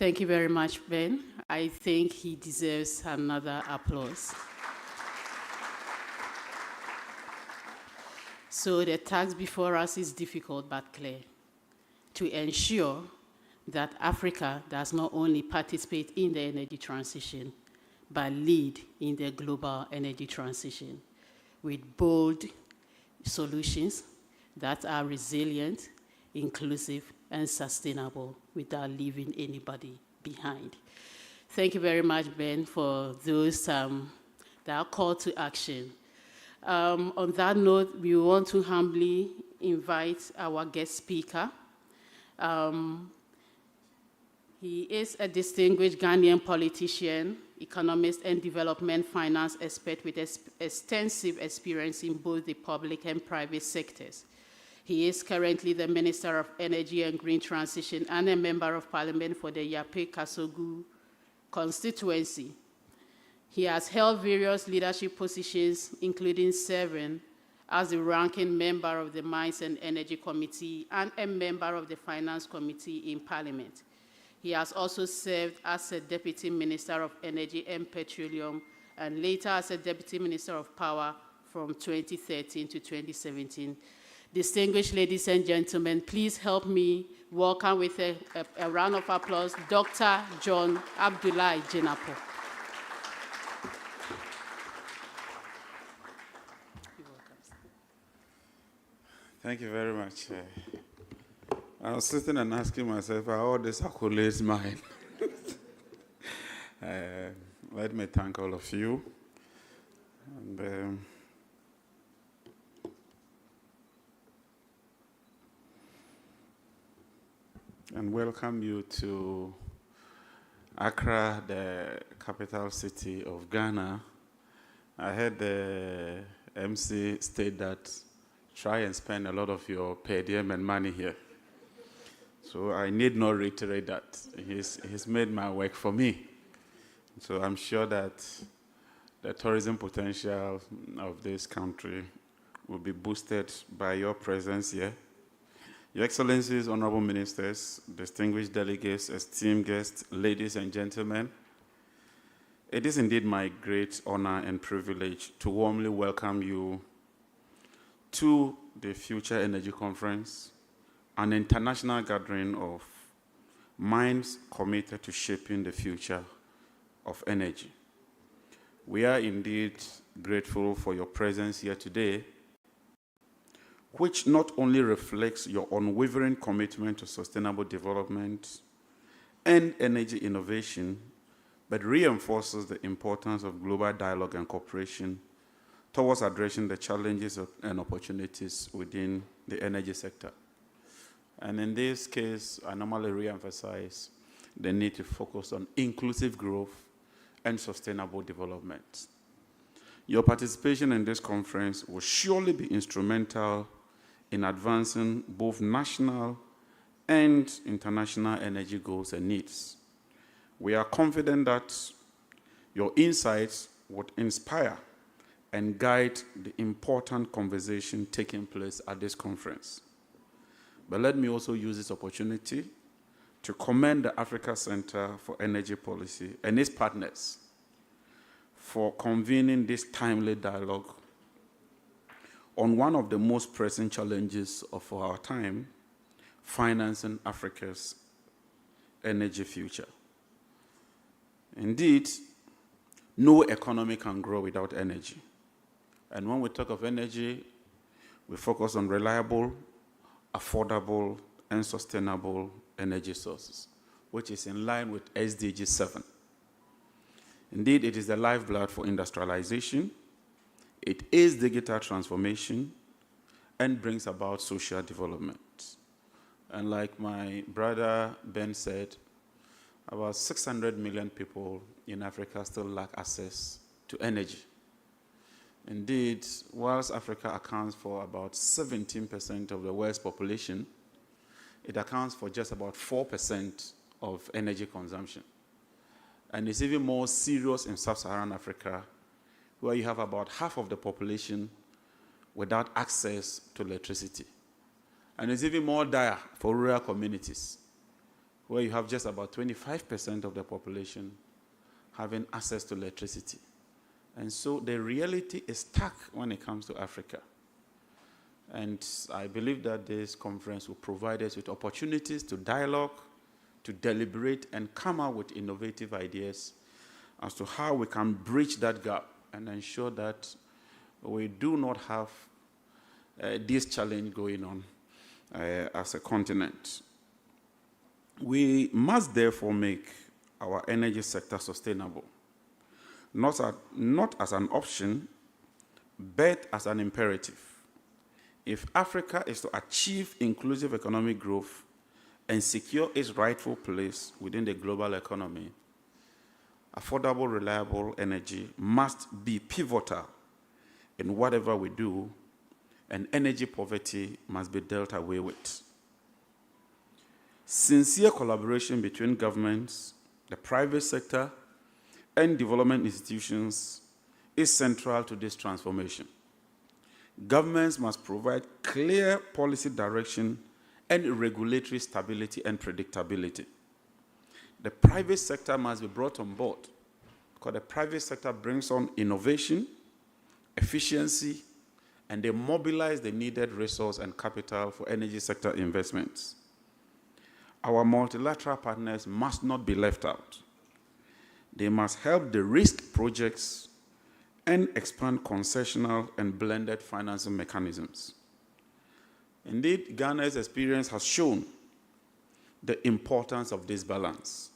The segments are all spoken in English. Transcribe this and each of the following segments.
Thank you very much, Ben. I think he deserves another applause. So the task before us is difficult but clear: to ensure that Africa does not only participate in the energy transition, but lead in the global energy transition with bold solutions that are resilient, inclusive, and sustainable without leaving anybody behind. Thank you very much, Ben, for those that call to action. On that note, we want to humbly invite our guest speaker. He is a distinguished Ghanaian politician, economist, and development finance expert with extensive experience in both the public and private sectors. He is currently the Minister of Energy and Green Transition and a Member of Parliament for the Yape-Kasogu constituency. He has held various leadership positions, including serving as the ranking member of the Mines and Energy Committee and a member of the Finance Committee in Parliament. He has also served as a Deputy Minister of Energy and Petroleum and later as a Deputy Minister of Power from 2013 to 2017. Distinguished ladies and gentlemen, please help me welcome with a round of applause Dr. John Abdullahi Jinapor. Thank you very much. I was sitting and asking myself, are all these accolades mine? Let me thank all of you. And welcome you to Accra, the capital city of Ghana. I heard the MC state that try and spend a lot of your per diem and money here. So I need not reiterate that. He's made my work for me. So I'm sure that the tourism potential of this country will be boosted by your presence here. Your Excellencies, Honorable Ministers, distinguished delegates, esteemed guests, ladies and gentlemen, it is indeed my great honor and privilege to warmly welcome you to the Future Energy Conference, an international gathering of minds committed to shaping the future of energy. We are indeed grateful for your presence here today, which not only reflects your unwavering commitment to sustainable development and energy innovation, but reinforces the importance of global dialogue and cooperation towards addressing the challenges and opportunities within the energy sector. And in this case, I normally re-emphasize the need to focus on inclusive growth and sustainable development. Your participation in this conference will surely be instrumental in advancing both national and international energy goals and needs. We are confident that your insights would inspire and guide the important conversation taking place at this conference. But let me also use this opportunity to commend the Africa Center for Energy Policy and its partners for convening this timely dialogue on one of the most pressing challenges of our time, financing Africa's energy future. Indeed, no economy can grow without energy. And when we talk of energy, we focus on reliable, affordable, and sustainable energy sources, which is in line with SDG 7. Indeed, it is the lifeblood for industrialization, it is digital transformation, and brings about social development. And like my brother Ben said, about 600 million people in Africa still lack access to energy. Indeed, whilst Africa accounts for about 17% of the world's population, it accounts for just about 4% of energy consumption. And it's even more serious in sub-Saharan Africa, where you have about half of the population without access to electricity. And it's even more dire for rural communities, where you have just about 25% of the population having access to electricity. And so the reality is stark when it comes to Africa. And I believe that this conference will provide us with opportunities to dialogue, to deliberate, and come up with innovative ideas as to how we can bridge that gap and ensure that we do not have this challenge going on as a continent. We must therefore make our energy sector sustainable, not as an option, but as an imperative. If Africa is to achieve inclusive economic growth and secure its rightful place within the global economy, affordable, reliable energy must be pivotal in whatever we do, and energy poverty must be dealt away with. Sincere collaboration between governments, the private sector, and development institutions is central to this transformation. Governments must provide clear policy direction and regulatory stability and predictability. The private sector must be brought on board because the private sector brings on innovation, efficiency, and they mobilize the needed resource and capital for energy sector investments. Our multilateral partners must not be left out. They must help de-risk projects and expand concessional and blended financing mechanisms. Indeed, Ghana's experience has shown the importance of this balance.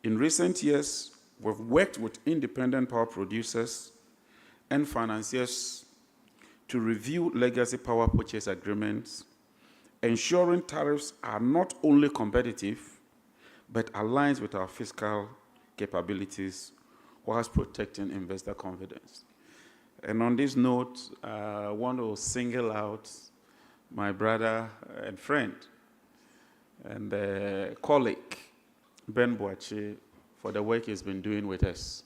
In recent years, we've worked with independent power producers and financiers to review legacy power purchase agreements, ensuring tariffs are not only competitive, but aligns with our fiscal capabilities whilst protecting investor confidence. And on this note, I want to single out my brother and friend and colleague, Ben Boachi, for the work he's been doing with us.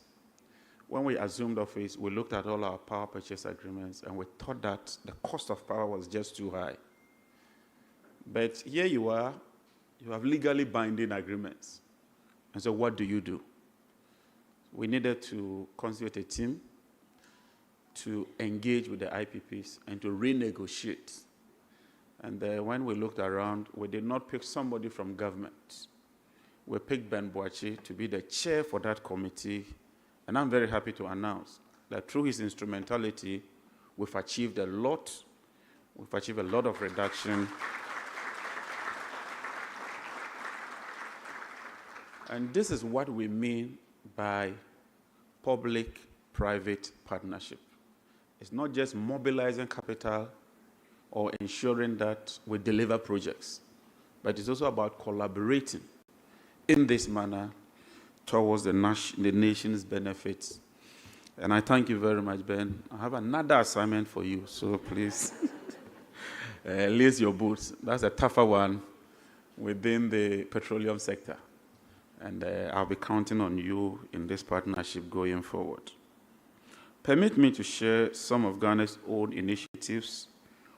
When we assumed office, we looked at all our power purchase agreements and we thought that the cost of power was just too high. But here you are, you have legally binding agreements. And so what do? We needed to constitute a team to engage with the IPPs and to renegotiate. And when we looked around, we did not pick somebody from government. We picked Ben Boachi to be the chair for that committee. And I'm very happy to announce that through his instrumentality, we've achieved a lot. We've achieved a lot of reduction. And this is what we mean by public-private partnership. It's not just mobilizing capital or ensuring that we deliver projects, but it's also about collaborating in this manner towards the nation's benefits. And I thank you very much, Ben. I have another assignment for you, so please lace your boots. That's a tougher one within the petroleum sector. And I'll be counting on you in this partnership going forward. Permit me to share some of Ghana's own initiatives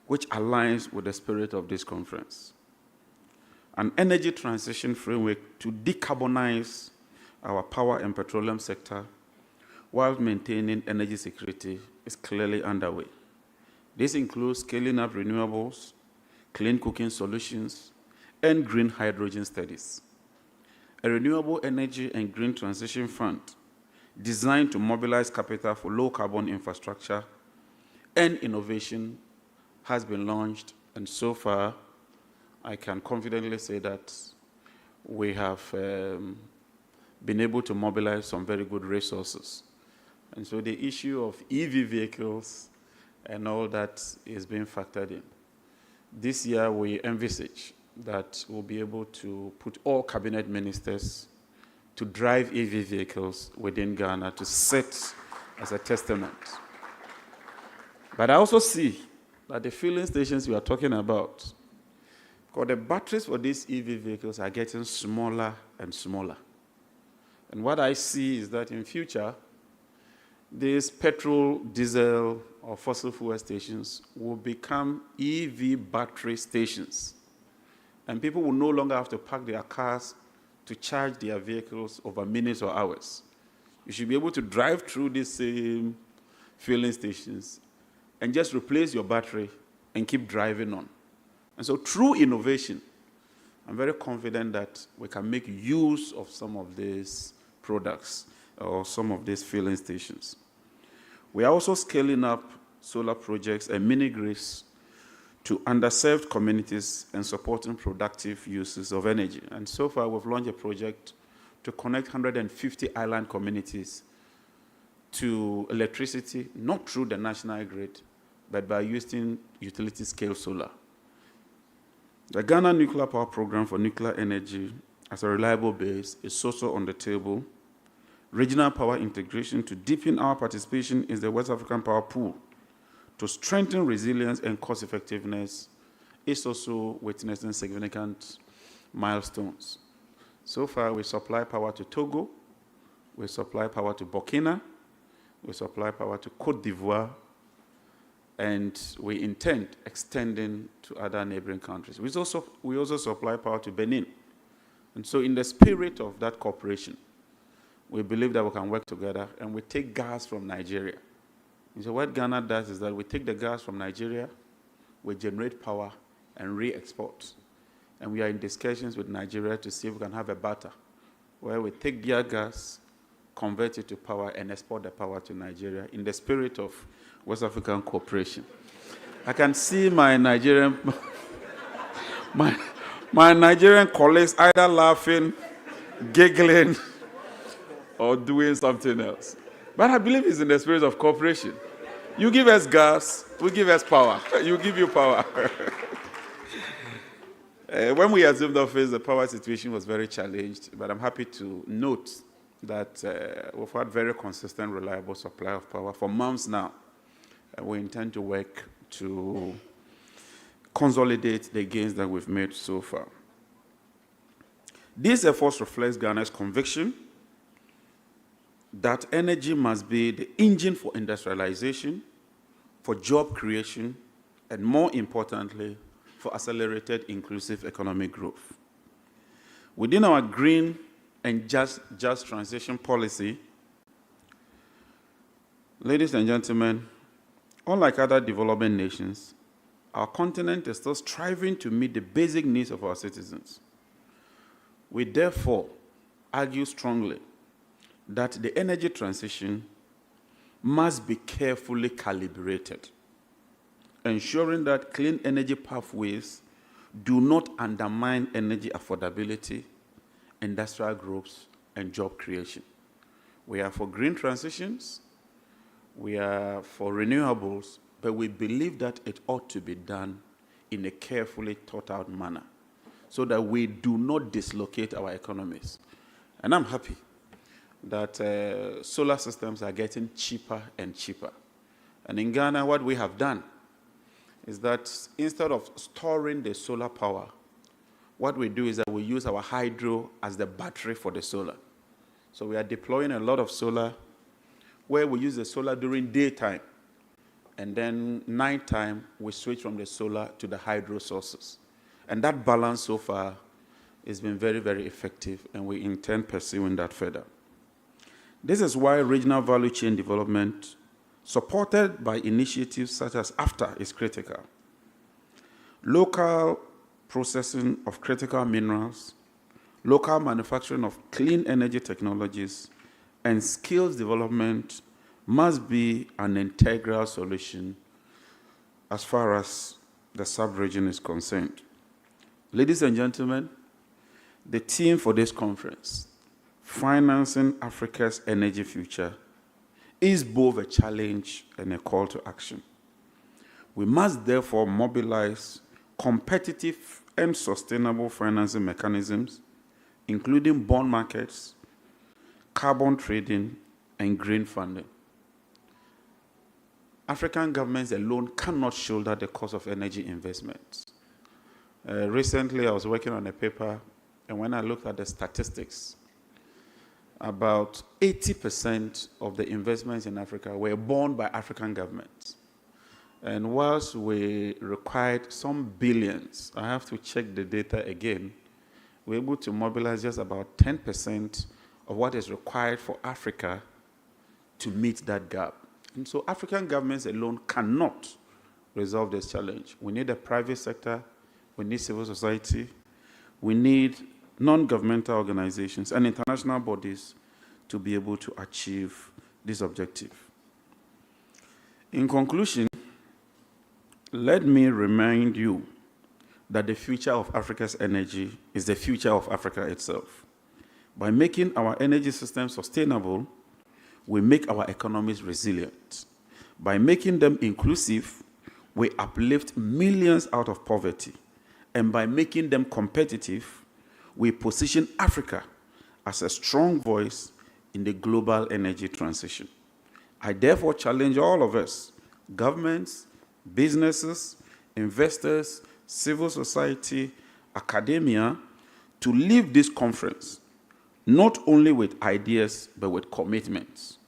which aligns with the spirit of this conference. An energy transition framework to decarbonize our power and petroleum sector while maintaining energy security is clearly underway. This includes scaling up renewables, clean cooking solutions, and green hydrogen studies. A renewable energy and green transition fund designed to mobilize capital for low-carbon infrastructure and innovation has been launched, and so far, I can confidently say that we have been able to mobilize some very good resources. And so the issue of EV vehicles and all that is being factored in. This year, we envisage that we'll be able to put all cabinet ministers to drive EV vehicles within Ghana to set as a testament. But I also see that the filling stations we are talking about, because the batteries for these EV vehicles are getting smaller and smaller. And what I see is that in future, these petrol, diesel, or fossil fuel stations will become EV battery stations. And people will no longer have to park their cars to charge their vehicles over minutes or hours. You should be able to drive through these same filling stations and just replace your battery and keep driving on. And so through innovation, I'm very confident that we can make use of some of these products or some of these filling stations. We are also scaling up solar projects and mini-grids to underserved communities and supporting productive uses of energy. And so far, we've launched a project to connect 150 island communities to electricity, not through the national grid, but by using utility-scale solar. The Ghana Nuclear Power Program for nuclear energy as a reliable base is also on the table. Regional power integration to deepen our participation in the West African power pool to strengthen resilience and cost effectiveness is also witnessing significant milestones. So far, we supply power to Togo, we supply power to Burkina, we supply power to Côte d'Ivoire, and we intend extending to other neighboring countries. We also supply power to Benin. And so in the spirit of that cooperation, we believe that we can work together, and we take gas from Nigeria. And so what Ghana does is that we take the gas from Nigeria, we generate power, and re-export. And we are in discussions with Nigeria to see if we can have a barter, where we take their gas, convert it to power, and export the power to Nigeria in the spirit of West African cooperation. I can see my Nigerian my Nigerian colleagues either laughing, giggling, or doing something else. But I believe it's in the spirit of cooperation. You give us gas, we give us power. You give you power. When we assumed office, the power situation was very challenged, but I'm happy to note that we've had very consistent, reliable supply of power for months now. We intend to work to consolidate the gains that we've made so far. These efforts reflect Ghana's conviction that energy must be the engine for industrialization, for job creation, and more importantly, for accelerated inclusive economic growth. Within our green and just transition policy, ladies and gentlemen, unlike other developing nations, our continent is still striving to meet the basic needs of our citizens. We therefore argue strongly that the energy transition must be carefully calibrated, ensuring that clean energy pathways do not undermine energy affordability, industrial growth, and job creation. We are for green transitions, we are for renewables, but we believe that it ought to be done in a carefully thought out manner so that we do not dislocate our economies. And I'm happy that solar systems are getting cheaper and cheaper. And in Ghana, what we have done is that instead of storing the solar power, what we do is that we use our hydro as the battery for the solar. So we are deploying a lot of solar where we use the solar during daytime, and then nighttime we switch from the solar to the hydro sources. And that balance so far has been very, very effective, and we intend pursuing that further. This is why regional value chain development, supported by initiatives such as AFTA, is critical. Local processing of critical minerals, local manufacturing of clean energy technologies, and skills development must be an integral solution as far as the sub-region is concerned. Ladies and gentlemen, the theme for this conference, Financing Africa's Energy Future, is both a challenge and a call to action. We must therefore mobilize competitive and sustainable financing mechanisms, including bond markets, carbon trading, and green funding. African governments alone cannot shoulder the cost of energy investments. Recently, I was working on a paper, and when I looked at the statistics, about 80% of the investments in Africa were borne by African governments. And whilst we required some billions, I have to check the data again, we're able to mobilize just about 10% of what is required for Africa to meet that gap. And so African governments alone cannot resolve this challenge. We need the private sector, we need civil society, we need non-governmental organizations and international bodies to be able to achieve this objective. In conclusion, let me remind you that the future of Africa's energy is the future of Africa itself. By making our energy system sustainable, we make our economies resilient. By making them inclusive, we uplift millions out of poverty. And by making them competitive, we position Africa as a strong voice in the global energy transition. I therefore challenge all of us, governments, businesses, investors, civil society, academia, to leave this conference not only with ideas, but with commitments.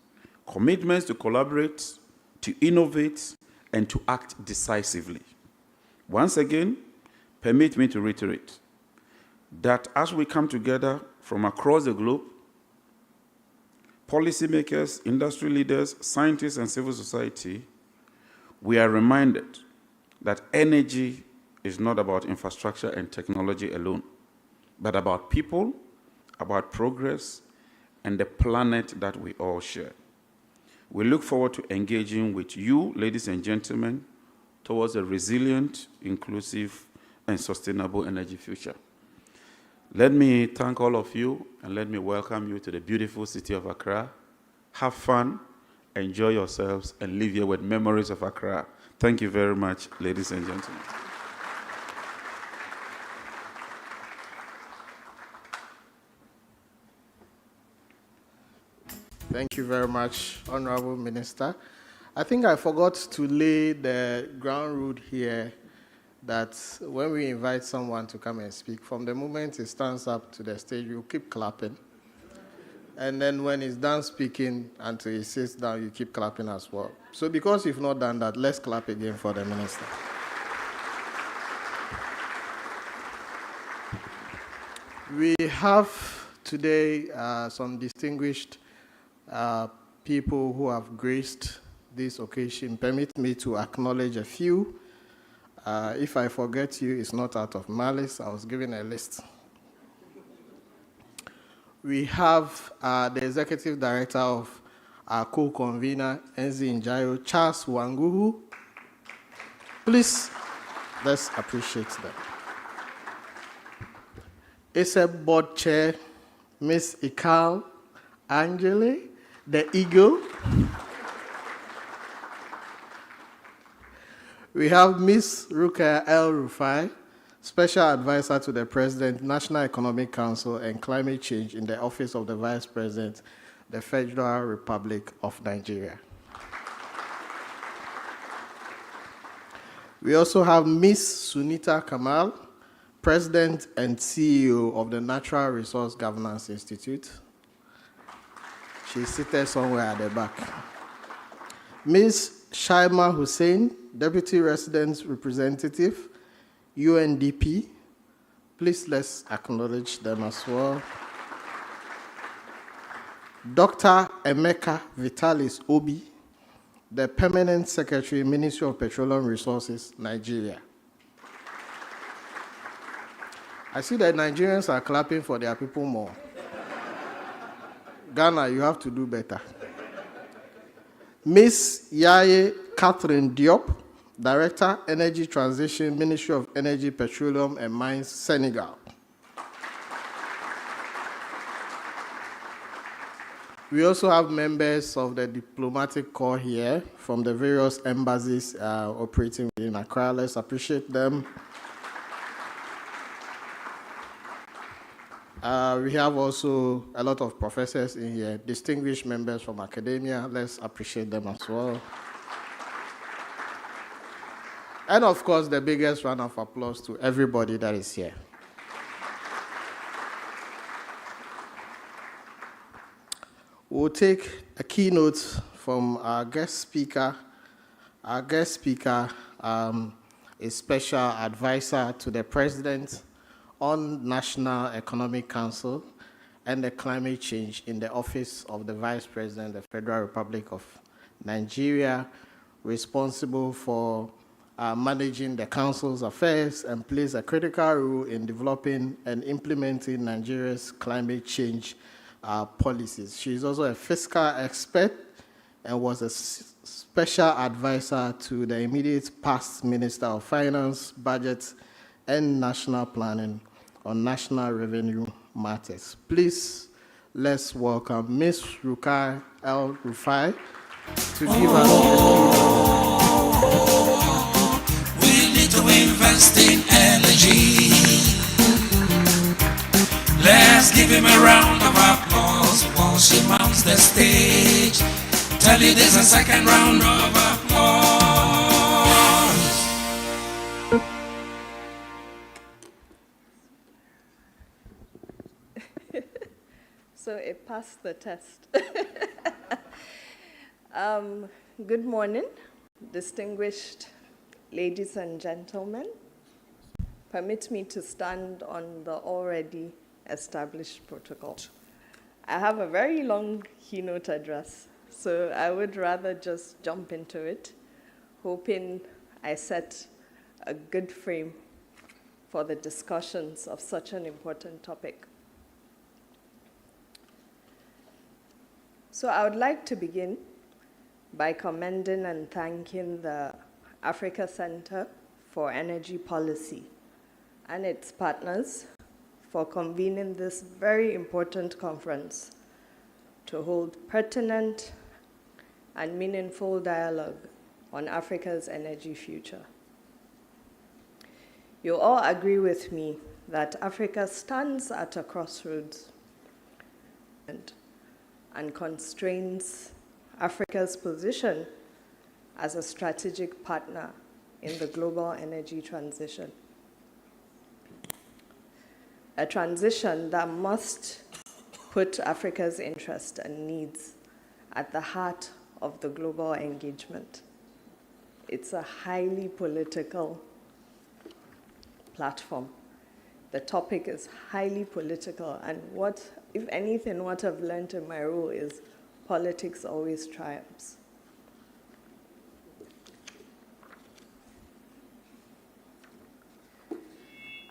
Commitments to collaborate, to innovate, and to act decisively. Once again, permit me to reiterate that as we come together from across the globe, policymakers, industry leaders, scientists, and civil society, we are reminded that energy is not about infrastructure and technology alone, but about people, about progress, and the planet that we all share. We look forward to engaging with you, ladies and gentlemen, towards a resilient, inclusive, and sustainable energy future. Let me thank all of you, and let me welcome you to the beautiful city of Accra. Have fun, enjoy yourselves, and leave here with memories of Accra. Thank you very much, ladies and gentlemen. Thank you very much, Honorable Minister. I think I forgot to lay the ground rule here that when we invite someone to come and speak, from the moment he stands up to the stage, you keep clapping. And then when he's done speaking until he sits down, you keep clapping as well. So because you've not done that, let's clap again for the minister. We have today some distinguished people who have graced this occasion. Permit me to acknowledge a few. If I forget you, it's not out of malice. I was given a list. We have the Executive Director of our co-convener, Enzi Njayo, Charles Wanguhu. Please, let's appreciate them. ACEP Board Chair, Ms. Ikal Angele, the Eagle. We have Ms. Rukia El Rufai, Special Advisor to the President, National Economic Council and Climate Change in the Office of the Vice President, the Federal Republic of Nigeria. We also have Ms. Sunita Kamal, President and CEO of the Natural Resource Governance Institute. She's seated somewhere at the back. Ms. Shaima Hussein, Deputy Resident Representative, UNDP. Please let's acknowledge them as well. Dr. Emeka Vitalis Obi, the Permanent Secretary, Ministry of Petroleum Resources, Nigeria. I see that Nigerians are clapping for their people more. Ghana, you have to do better. Ms. Yaye Catherine Diop, Director, Energy Transition, Ministry of Energy, Petroleum and Mines, Senegal. We also have members of the diplomatic corps here from the various embassies operating within Accra. Let's appreciate them. We have also a lot of professors in here, distinguished members from academia. Let's appreciate them as well. And of course, the biggest round of applause to everybody that is here. We'll take a keynote from our guest speaker, Our guest speaker is Special Advisor to the President on National Economic Council and the Climate Change in the Office of the Vice President of the Federal Republic of Nigeria, responsible for managing the Council's affairs and plays a critical role in developing and implementing Nigeria's climate change policies. She is also a fiscal expert and was a special advisor to the immediate past Minister of Finance, Budget, and National Planning on national revenue matters. Please, let's welcome Ms. Rukai El-Rufai to give us we need to invest in energy. Let's give him a round of applause while she mounts the stage. Tell you this a second round of applause. So it passed the test. Good morning, distinguished ladies and gentlemen. Permit me to stand on the already established protocol. I have a very long keynote address, so I would rather just jump into it, hoping I set a good frame for the discussions of such an important topic. So I would like to begin by commending and thanking the Africa Center for Energy Policy and its partners for convening this very important conference to hold pertinent and meaningful dialogue on Africa's energy future. You all agree with me that Africa stands at a crossroads and constrains Africa's position as a strategic partner in the global energy transition. A transition that must put Africa's interests and needs at the heart of the global engagement. It's a highly political platform. The topic is highly political, and if anything, what I've learned in my role is politics always triumphs.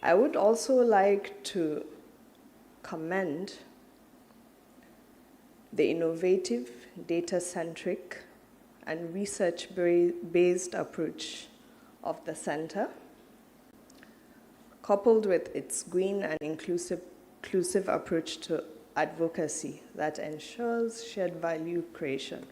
I would also like to commend the innovative, data-centric, and research-based approach of the center, coupled with its green and inclusive approach to advocacy that ensures shared value creation.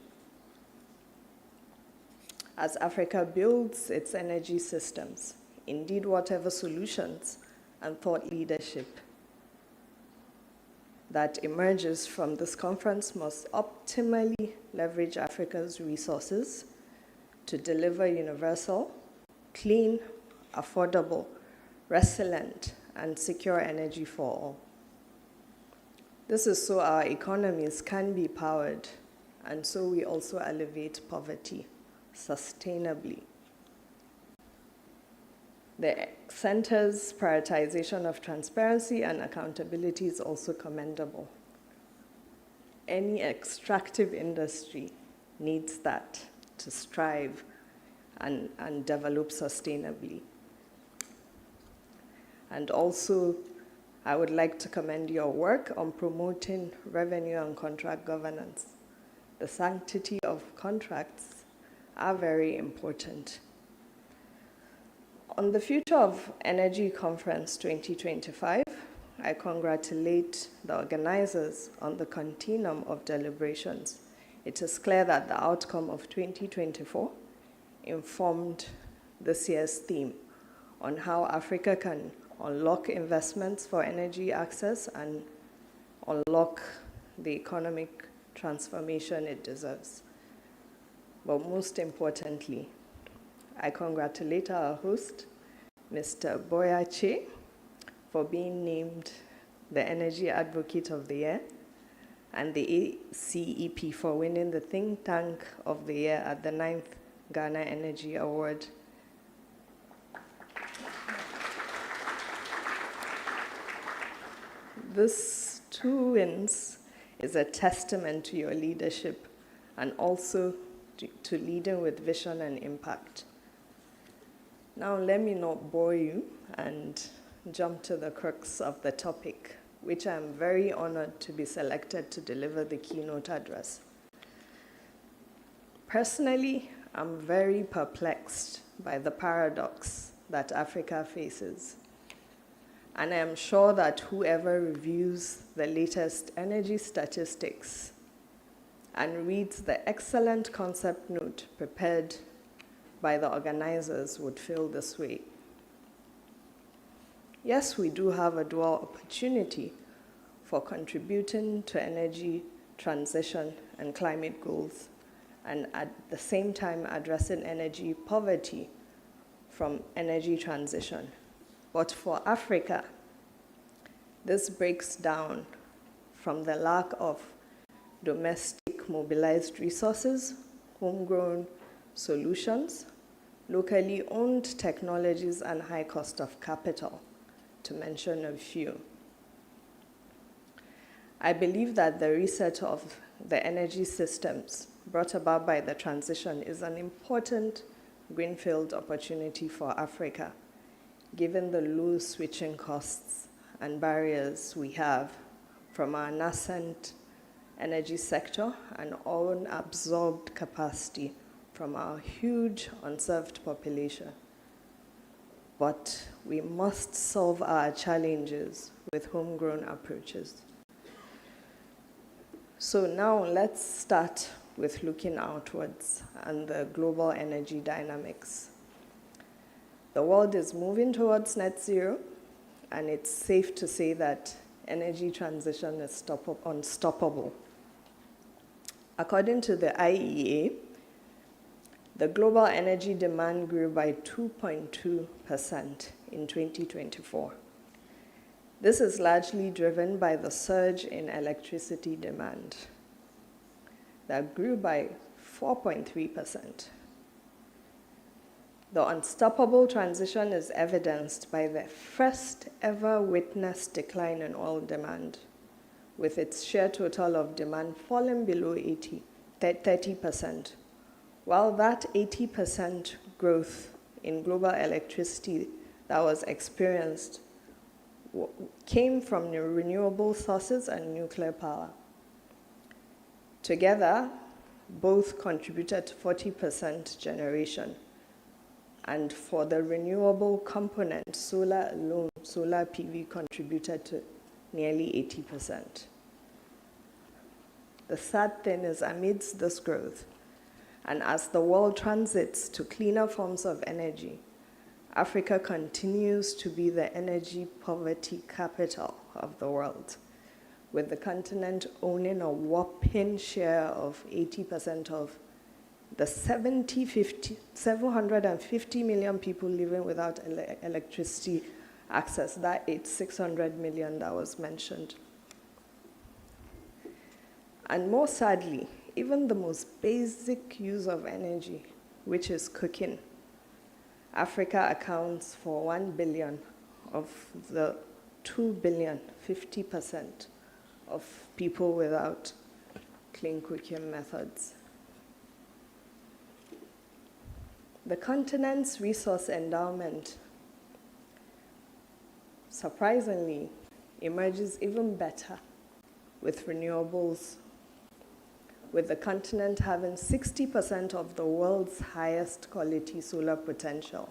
As Africa builds its energy systems, indeed whatever solutions and thought leadership that emerges from this conference must optimally leverage Africa's resources to deliver universal, clean, affordable, resilient, and secure energy for all. This is so our economies can be powered, and so we also alleviate poverty sustainably. The center's prioritization of transparency and accountability is also commendable. Any extractive industry needs that to strive and develop sustainably. And also, I would like to commend your work on promoting revenue and contract governance. The sanctity of contracts are very important. On the Future of Energy Conference 2025, I congratulate the organizers on the continuum of deliberations. It is clear that the outcome of 2024 informed this year's theme on how Africa can unlock investments for energy access and unlock the economic transformation it deserves. But most importantly, I congratulate our host, Mr. Boyache, for being named the Energy Advocate of the Year, and the ACEP for winning the Think Tank of the Year at the 9th Ghana Energy Award. This 2 wins is a testament to your leadership and also to leading with vision and impact. Now, let me not bore you and jump to the crux of the topic, which I'm very honored to be selected to deliver the keynote address. Personally, I'm very perplexed by the paradox that Africa faces. And I am sure that whoever reviews the latest energy statistics and reads the excellent concept note prepared by the organizers would feel this way. Yes, we do have a dual opportunity for contributing to energy transition and climate goals, and at the same time addressing energy poverty from energy transition. But for Africa, this breaks down from the lack of domestic mobilized resources, homegrown solutions, locally owned technologies, and high cost of capital, to mention a few. I believe that the reset of the energy systems brought about by the transition is an important greenfield opportunity for Africa, given the low switching costs and barriers we have from our nascent energy sector and unabsorbed capacity from our huge unserved population. But we must solve our challenges with homegrown approaches. So now let's start with looking outwards and the global energy dynamics. The world is moving towards net zero, and it's safe to say that energy transition is unstoppable. According to the IEA, the global energy demand grew by 2.2% in 2024. This is largely driven by the surge in electricity demand that grew by 4.3%. The unstoppable transition is evidenced by the first ever witnessed decline in oil demand, with its sheer total of demand falling below 30%, while that 80% growth in global electricity that was experienced came from renewable sources and nuclear power. Together, both contributed to 40% generation. And for the renewable component, solar alone, solar PV contributed to nearly 80%. The sad thing is, amidst this growth, and as the world transits to cleaner forms of energy, Africa continues to be the energy poverty capital of the world, with the continent owning a whopping share of 80% of the 750 million people living without electricity access, that 600 million that was mentioned. And more sadly, even the most basic use of energy, which is cooking, Africa accounts for 1 billion of the 2 billion, 50% of people without clean cooking methods. The continent's resource endowment, surprisingly, emerges even better with renewables, with the continent having 60% of the world's highest quality solar potential,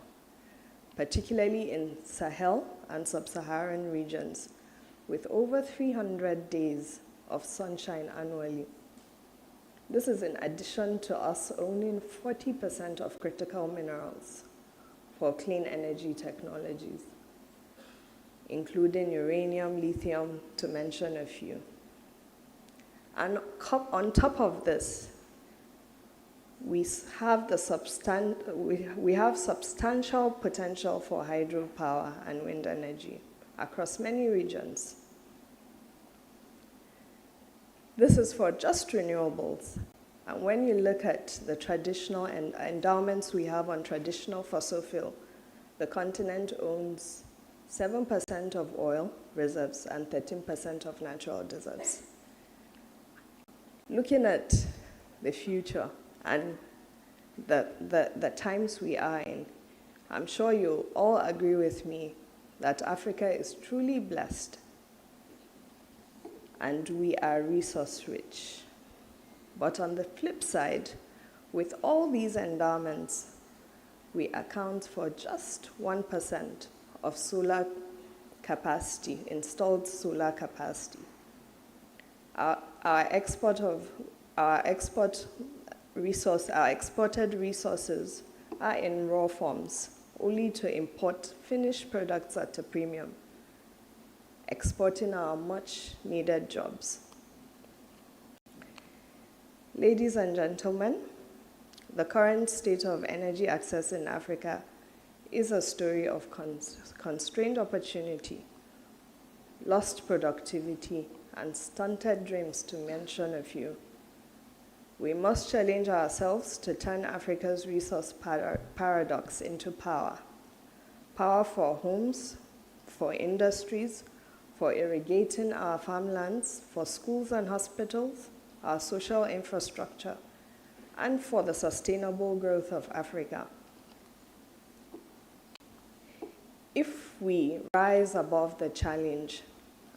particularly in Sahel and sub-Saharan regions, with over 300 days of sunshine annually. This is in addition to us owning 40% of critical minerals for clean energy technologies, including uranium, lithium, to mention a few. And on top of this, we have substantial potential for hydropower and wind energy across many regions. This is for just renewables. And when you look at the traditional endowments we have on traditional fossil fuel, the continent owns 7% of oil reserves and 13% of natural reserves. Looking at the future and the times we are in, I'm sure you all agree with me that Africa is truly blessed and we are resource rich. But on the flip side, with all these endowments, we account for just 1% of solar capacity, installed solar capacity. Our exported resources are in raw forms, only to import finished products at a premium, exporting our much needed jobs. Ladies and gentlemen, the current state of energy access in Africa is a story of constrained opportunity, lost productivity, and stunted dreams, to mention a few. We must challenge ourselves to turn Africa's resource paradox into power. Power for homes, for industries, for irrigating our farmlands, for schools and hospitals, our social infrastructure, and for the sustainable growth of Africa. If we rise above the challenge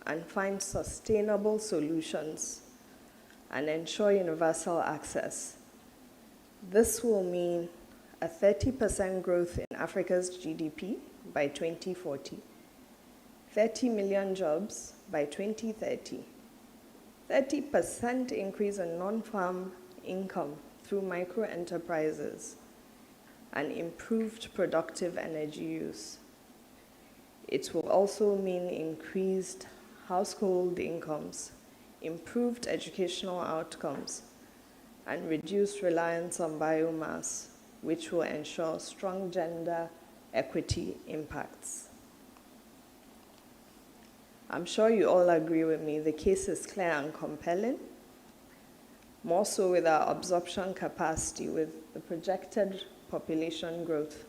and find sustainable solutions and ensure universal access, this will mean a 30% growth in Africa's GDP by 2040, 30 million jobs by 2030, 30% increase in non-farm income through micro-enterprises, and improved productive energy use. It will also mean increased household incomes, improved educational outcomes, and reduced reliance on biomass, which will ensure strong gender equity impacts. I'm sure you all agree with me, the case is clear and compelling, more so with our absorption capacity, with the projected population growth,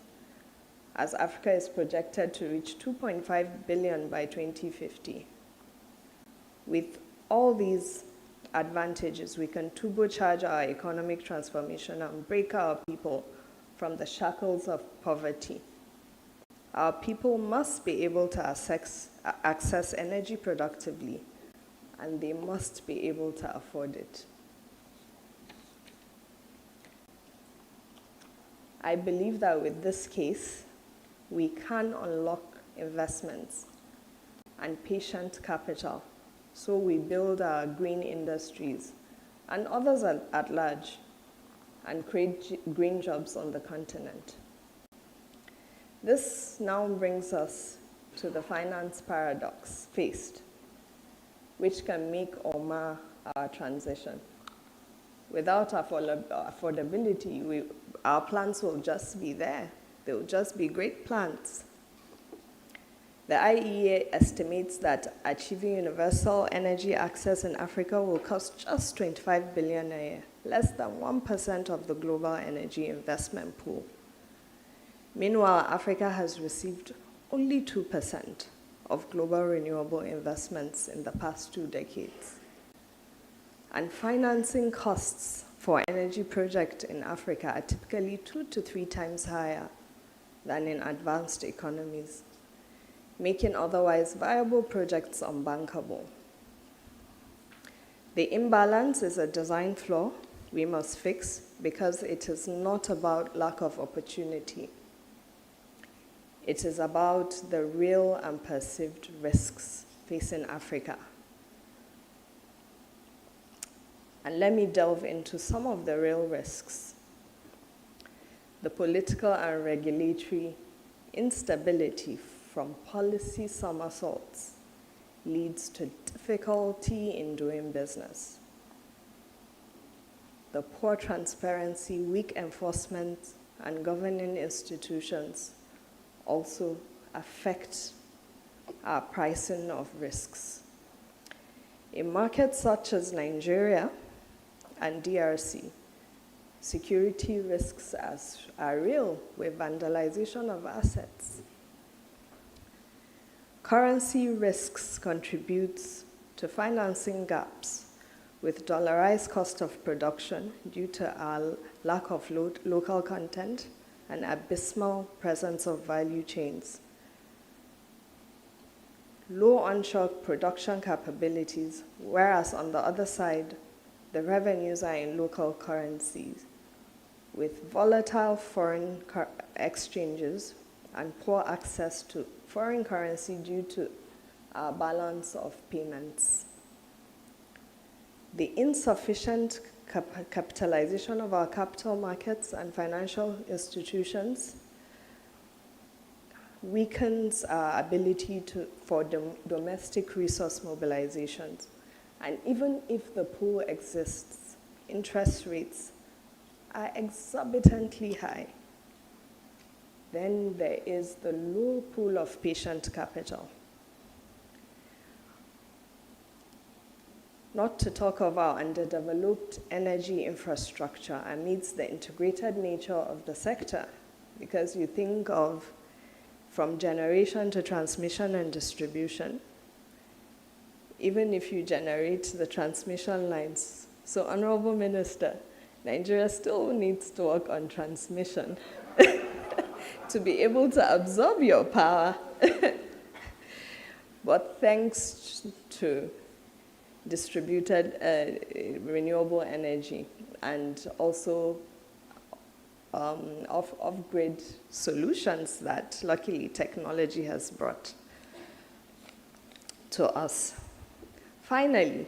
as Africa is projected to reach 2.5 billion by 2050. With all these advantages, we can turbocharge our economic transformation and break our people from the shackles of poverty. Our people must be able to access energy productively, and they must be able to afford it. I believe that with this case, we can unlock investments and patient capital so we build our green industries and others at large and create green jobs on the continent. This now brings us to the finance paradox faced, which can make or mar our transition. Without affordability, our plans will just be there. They will just be great plans. The IEA estimates that achieving universal energy access in Africa will cost just 25 billion a year, less than 1% of the global energy investment pool. Meanwhile, Africa has received only 2% of global renewable investments in the past 2 decades. And financing costs for energy projects in Africa are typically 2 to 3 times higher than in advanced economies, making otherwise viable projects unbankable. The imbalance is a design flaw we must fix because it is not about lack of opportunity. It is about the real and perceived risks facing Africa. And let me delve into some of the real risks. The political and regulatory instability from policy somersaults leads to difficulty in doing business. The poor transparency, weak enforcement, and governing institutions also affect our pricing of risks. In markets such as Nigeria and DRC, Security risks are real with vandalization of assets. Currency risks contributes to financing gaps with dollarized cost of production due to our lack of local content and abysmal presence of value chains. Low onshore production capabilities, whereas on the other side, the revenues are in local currencies, with volatile foreign exchanges and poor access to foreign currency due to our balance of payments. The insufficient capitalization of our capital markets and financial institutions weakens our ability for domestic resource mobilizations. And even if the pool exists, interest rates are exorbitantly high. Then there is the low pool of patient capital. Not to talk of our underdeveloped energy infrastructure amidst the integrated nature of the sector, because you think of from generation to transmission and distribution, even if you generate the transmission lines. So, Honorable Minister, Nigeria still needs to work on transmission to be able to absorb your power. But thanks to distributed renewable energy and also off-grid solutions that luckily technology has brought to us. Finally,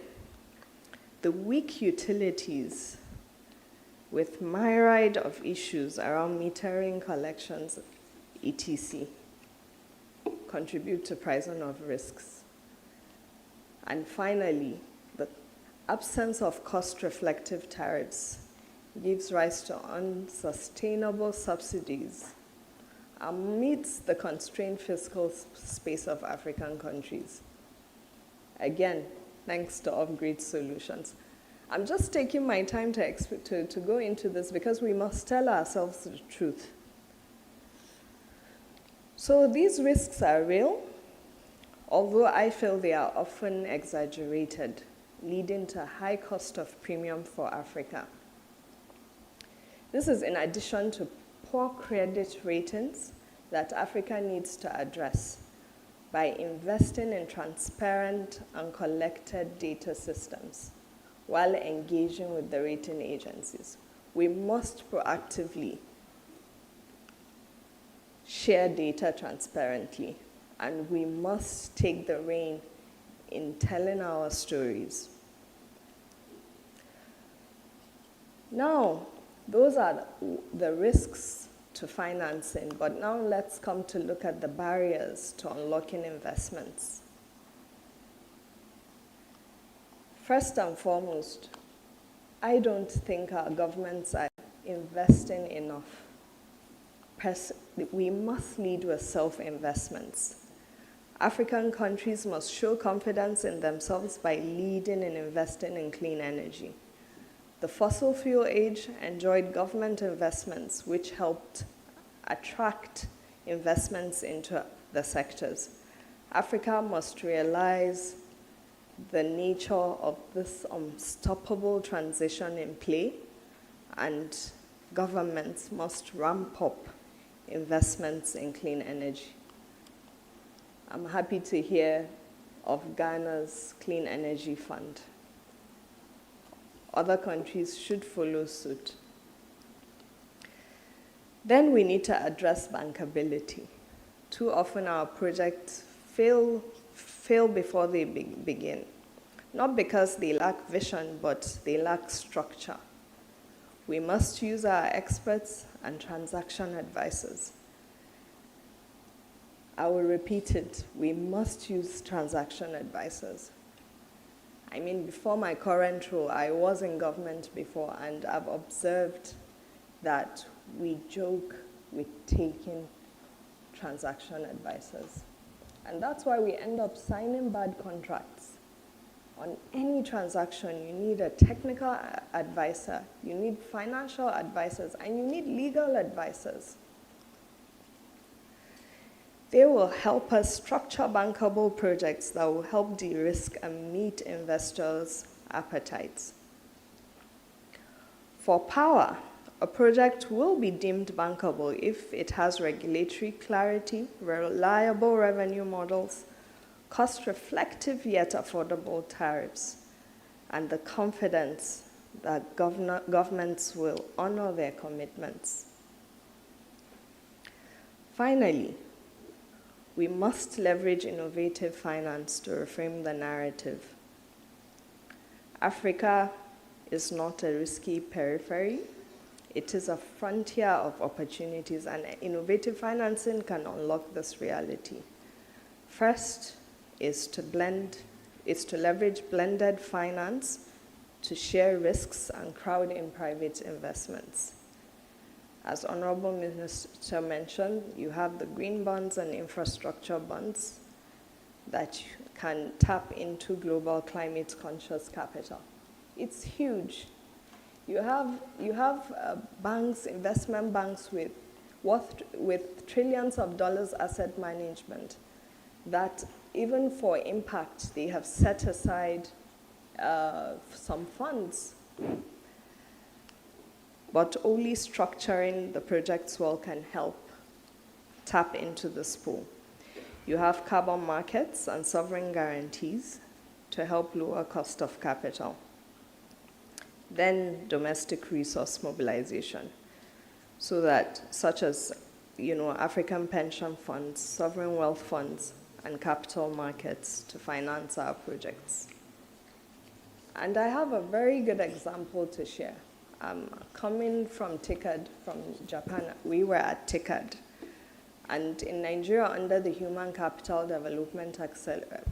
the weak utilities with myriad of issues around metering, collections, etc., contribute to pricing of risks. And finally, the absence of cost-reflective tariffs gives rise to unsustainable subsidies amidst the constrained fiscal space of African countries. Again, thanks to off-grid solutions. I'm just taking my time to go into this because we must tell ourselves the truth. So these risks are real, although I feel they are often exaggerated, leading to a high cost of premium for Africa. This is in addition to poor credit ratings that Africa needs to address by investing in transparent and collected data systems while engaging with the rating agencies. We must proactively share data transparently, and we must take the rein in telling our stories. Now, those are the risks to financing, but now let's come to look at the barriers to unlocking investments. First and foremost, I don't think our governments are investing enough. We must lead with self-investments. African countries must show confidence in themselves by leading and investing in clean energy. The fossil fuel age enjoyed government investments, which helped attract investments into the sectors. Africa must realize the nature of this unstoppable transition in play, and governments must ramp up investments in clean energy. I'm happy to hear of Ghana's Clean Energy Fund. Other countries should follow suit. Then we need to address bankability. Too often our projects fail before they begin. Not because they lack vision, but they lack structure. We must use our experts and transaction advisors. I will repeat it, we must use transaction advisors. I mean, before my current role, I was in government before, and I've observed that we joke with taking transaction advisors. And that's why we end up signing bad contracts. On any transaction, you need a technical advisor, you need financial advisors, and you need legal advisors. They will help us structure bankable projects that will help de-risk and meet investors' appetites. For power, a project will be deemed bankable if it has regulatory clarity, reliable revenue models, cost-reflective yet affordable tariffs, and the confidence that governments will honor their commitments. Finally, we must leverage innovative finance to reframe the narrative. Africa is not a risky periphery. It is a frontier of opportunities, and innovative financing can unlock this reality. First is to leverage blended finance to share risks and crowd in private investments. As Honorable Minister mentioned, you have the green bonds and infrastructure bonds that can tap into global climate conscious capital. It's huge. You have banks, investment banks with trillions of dollars asset management that even for impact, they have set aside some funds. But only structuring the projects well can help tap into this pool. You have carbon markets and sovereign guarantees to help lower cost of capital. Then domestic resource mobilization, such as African pension funds, sovereign wealth funds, and capital markets to finance our projects. And I have a very good example to share. Coming from TICAD, from Japan, we were at TICAD. And in Nigeria, under the Human Capital Development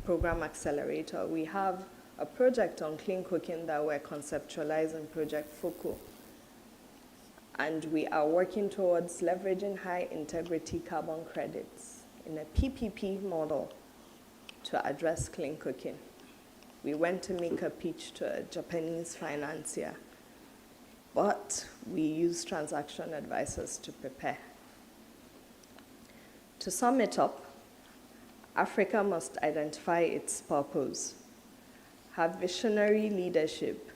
Program Accelerator, we have a project on clean cooking that we're conceptualizing, Project FOCO. And we are working towards leveraging high integrity carbon credits in a PPP model to address clean cooking. We went to make a pitch to a Japanese financier, but we use transaction advisors to prepare. To sum it up, Africa must identify its purpose, have visionary leadership,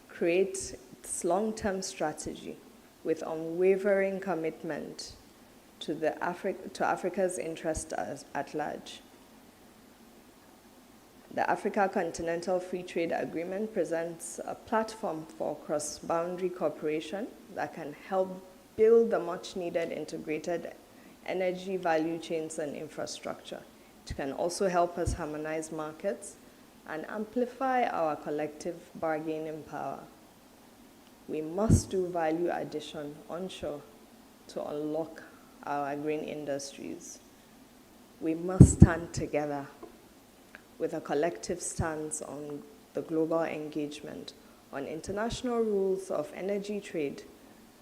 create its long-term strategy with unwavering commitment to Africa's interest at large. The Africa Continental Free Trade Agreement presents a platform for cross-boundary cooperation that can help build the much-needed integrated energy value chains and infrastructure. It can also help us harmonize markets and amplify our collective bargaining power. We must do value addition onshore to unlock our green industries. We must stand together with a collective stance on the global engagement on international rules of energy trade,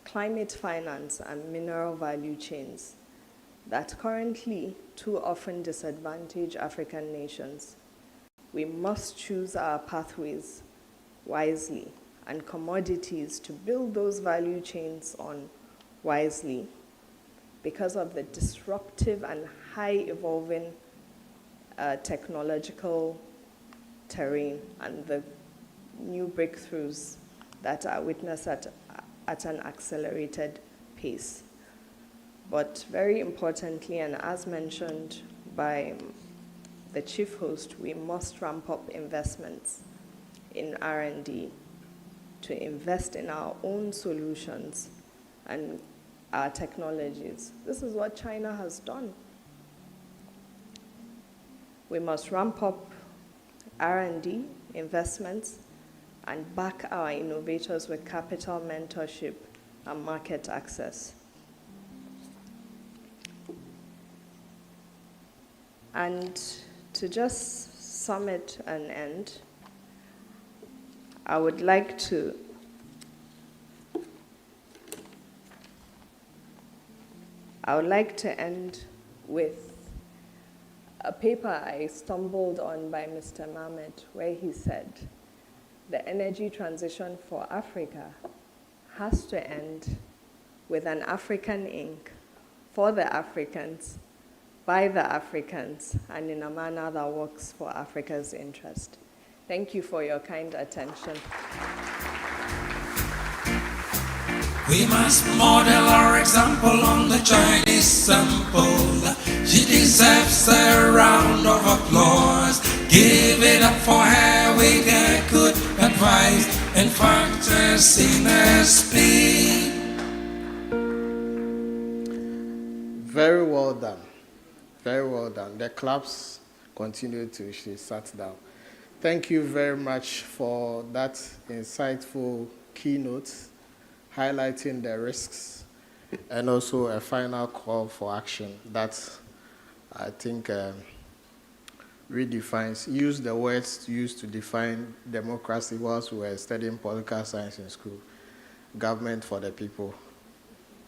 climate finance, and mineral value chains that currently too often disadvantage African nations. We must choose our pathways wisely and commodities to build those value chains on wisely because of the disruptive and high evolving technological terrain and the new breakthroughs that are witnessed at an accelerated pace. But very importantly, and as mentioned by the chief host, we must ramp up investments in R&D to invest in our own solutions and our technologies. This is what China has done. We must ramp up R&D investments and back our innovators with capital mentorship and market access. And to just sum it and end, I would like to end with a paper I stumbled on by Mr. Mahmoud, where he said, the energy transition for Africa has to end with an African Inc. for the Africans, by the Africans, and in a manner that works for Africa's interest. Thank you for your kind attention. We must model our example on the Chinese sample. She deserves a round of applause. Give it up for her, we get good advice and factors in her speed. Very well done. Very well done. The claps continue to she sat down. Thank you very much for that insightful keynote, highlighting the risks, and also a final call for action that I think redefines, use the words used to define democracy whilst we were studying political science in school. Government for the people,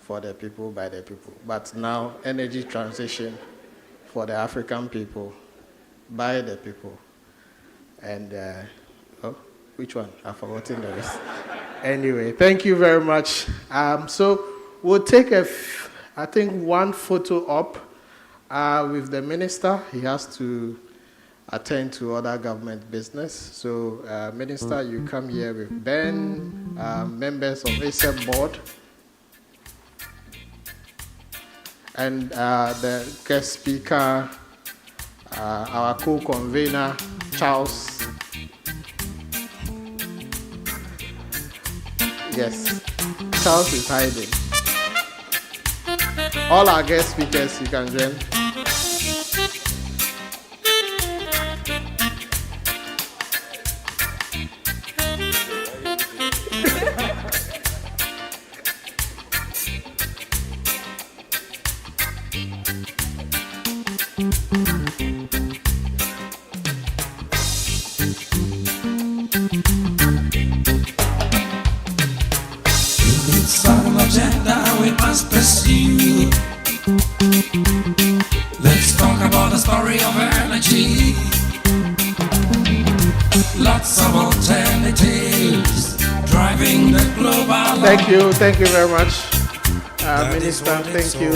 by the people. But now, energy transition for the African people, by the people. And, which one? I've forgotten the rest. Anyway, thank you very much. So we'll take I think one photo up with the minister. He has to attend to other government business. So Minister, you come here with Ben, members of ACEP board, and the guest speaker, our co-convener, Charles. Yes, Charles is hiding. All our guest speakers, you can join. Some agenda we must pursue. Let's talk about the story of energy. Lots of alternatives driving the global. Thank you very much, Minister. Thank you.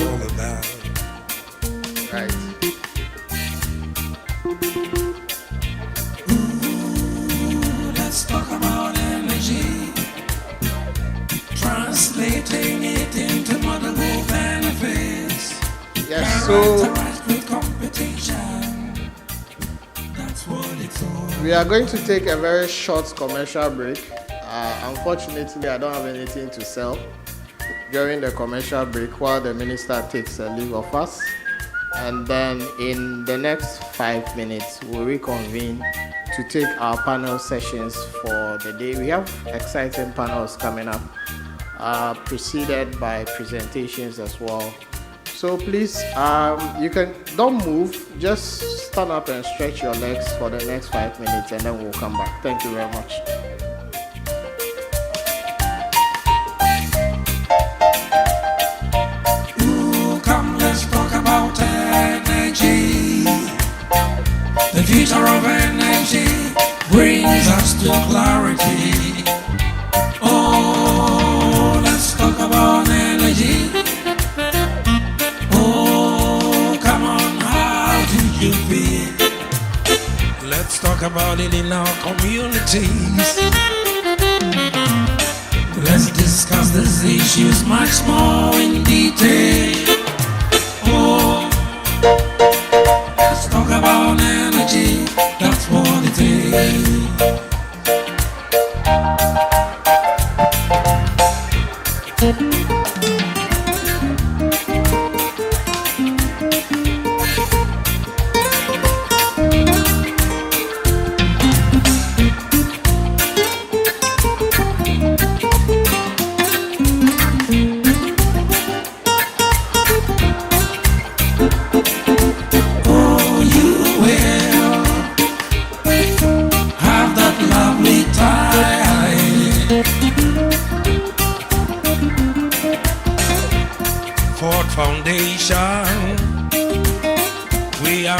Right. Let's talk about energy, translating it into multiple benefits. Yes, so with competition. That's what it's all. we are going to take a very short commercial break. Unfortunately, I don't have anything to sell during the commercial break while the minister takes a leave of us. And then in the next 5 minutes, we'll reconvene to take our panel sessions for the day. We have exciting panels coming up, preceded by presentations as well. So please, don't move, just stand up and stretch your legs for the next 5 minutes and then we'll come back. Thank you very much. Come, let's talk about energy. The future of energy brings us to clarity. Oh, let's talk about energy. Oh, come on, how do you feel? Let's talk about it in our communities. Let's discuss these issues much more in detail. Oh, let's talk about energy, that's what it is.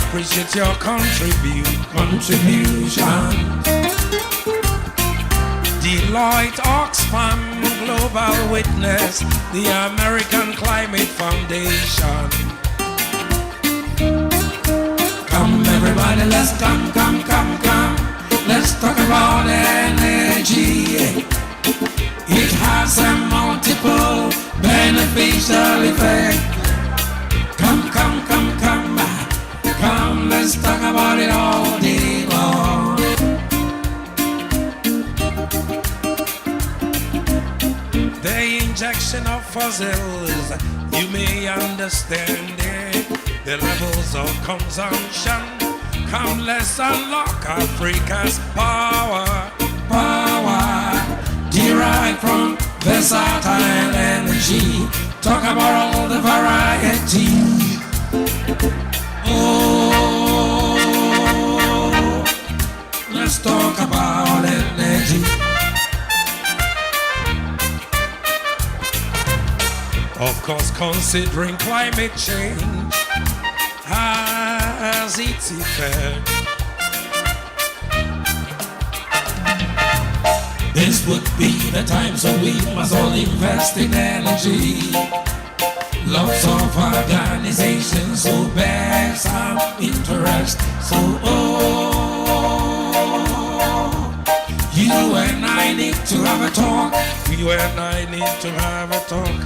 appreciate your contribution. Deloitte, Oxfam, Global Witness, the American Climate Foundation. Come everybody, let's come. Let's talk about energy. It has a multiple beneficial effect. Come, let's talk about it all day long. The injection of fossils, you may understand it. The levels of consumption. Come, let's unlock Africa's power derived from versatile energy. Talk about all the variety. Oh, let's talk about energy. Of course, considering climate change has its effect. This would be the time, so we must all invest in energy. Lots of organizations who bear some interest. So, you and I need to have a talk. You and I need to have a talk.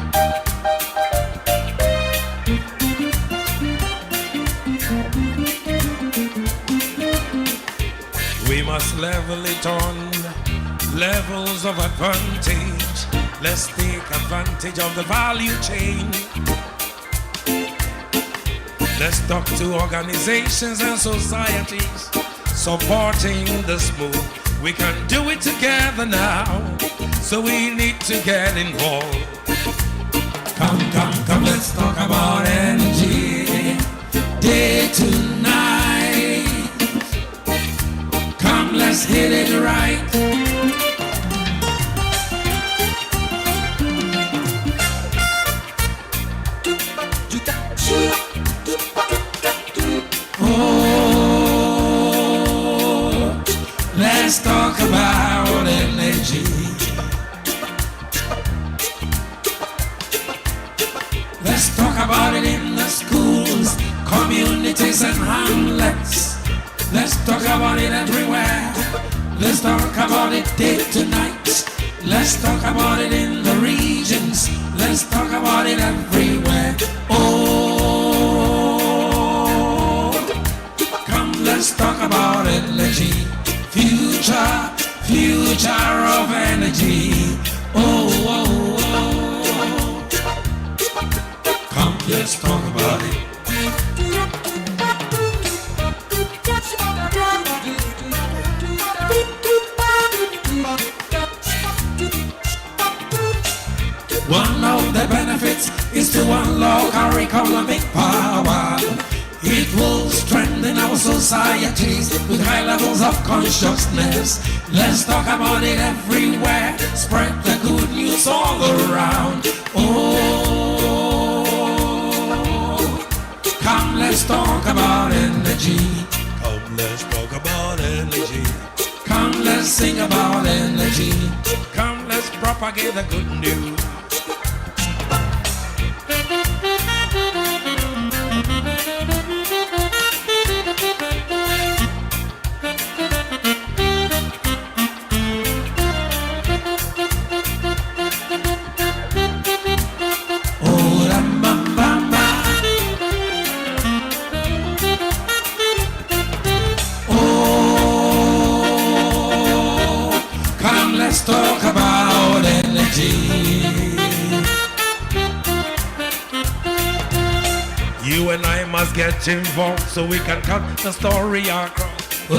We must level it on levels of advantage. Let's take advantage of the value chain. Let's talk to organizations and societies supporting this move. We can do it together now, so we need to get involved. Come, let's talk about energy, day to night. Come, let's hit it right. Let's talk about energy. Let's talk about it in the schools, communities and hamlets. Let's talk about it everywhere. Let's talk about it day to night. Let's talk about it in the regions. Let's talk about it everywhere. Oh, come, let's talk about energy. Future of energy. Oh, come, let's talk about it. One of the benefits is to unlock our economic power. It will strengthen our societies with high levels of consciousness. Let's talk about it everywhere. Spread the good news all around. Oh, come, let's talk about energy. Come, let's talk about energy. Come, let's sing about energy. Come, let's propagate the good news. Let's talk about energy. You and I must get involved so we can cut the story across.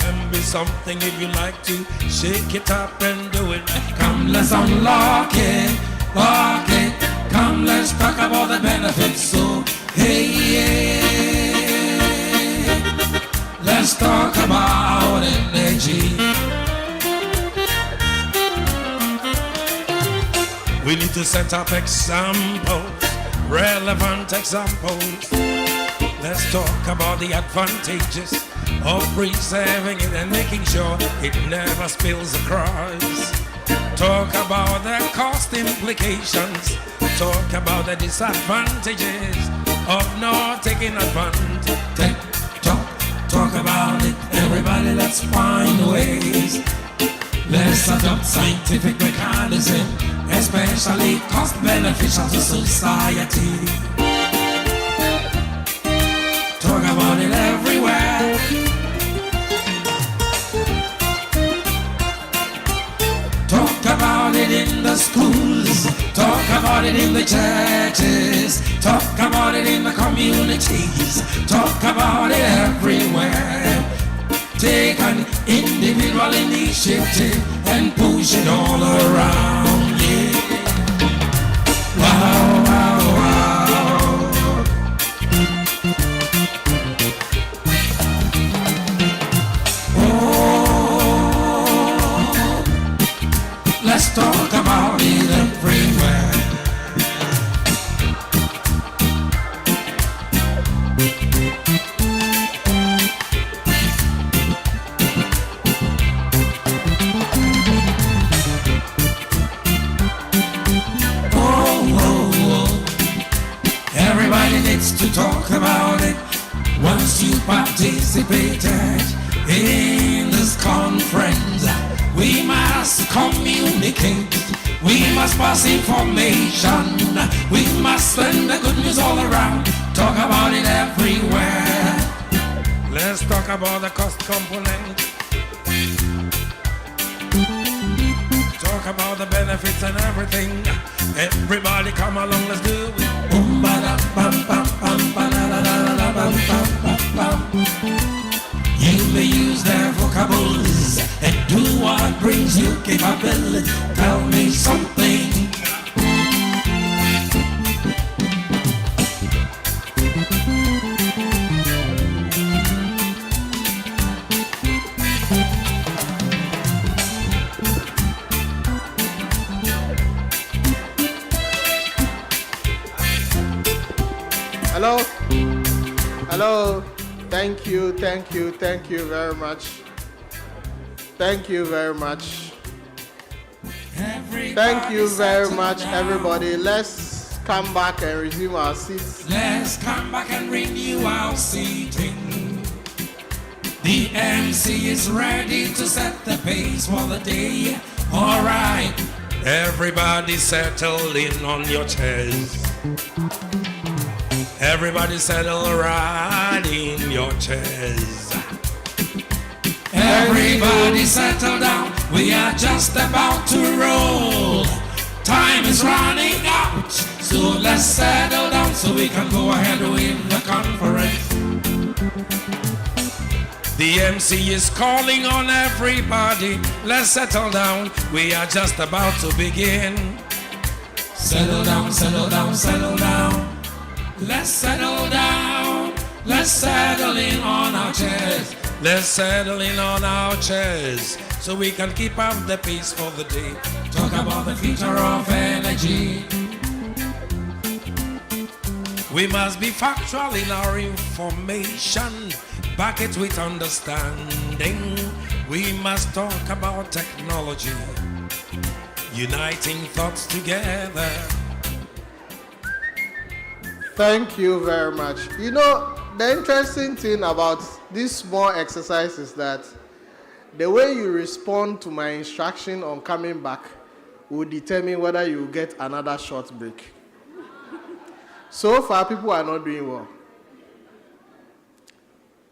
And be something if you like to shake it up and do it. Come, let's unlock it, lock it. Come, let's talk about the benefits. So, hey, let's talk about energy. We need to set up examples, relevant examples. Let's talk about the advantages of preserving it and making sure it never spills across. Talk about the cost implications. Talk about the disadvantages of not taking advantage. Talk about it, everybody. Let's find ways. Let's adopt scientific mechanism, especially cost beneficial to society. Talk about it everywhere. Talk about it in the schools. Talk about it in the churches. Talk about it in the communities. Talk about it everywhere. Take an individual initiative and push it all around. Yeah. Wow, wow, wow. Oh, let's talk about it everywhere. To talk about it once you participated in this conference. We must communicate, we must pass information, we must send the good news all around. Talk about it everywhere. Let's talk about the cost component. Talk about the benefits and everything. Everybody come along, let's do it. You may use their vocables and do what brings you capability. Tell me something. Hello? Hello? Thank you very much. Thank you very much. Thank you very much, everybody. Let's come back and resume our seats. Let's come back and renew our seating. The MC is ready to set the pace for the day. All right, everybody settle in on your chairs. Everybody settle right in your chairs. Everybody settle down. We are just about to roll. Time is running out, so let's settle down so we can go ahead with the conference. The MC is calling on everybody. Let's settle down. We are just about to begin. Settle down, settle down, settle down. Let's settle down. Let's settle in on our chairs. Let's settle in on our chairs so we can keep up the pace for the day. Talk about the future of energy. We must be factual in our information, back it with understanding. We must talk about technology, uniting thoughts together. Thank you very much. You know, the interesting thing about this small exercise is that the way you respond to my instruction on coming back will determine whether you get another short break. So far, people are not doing well.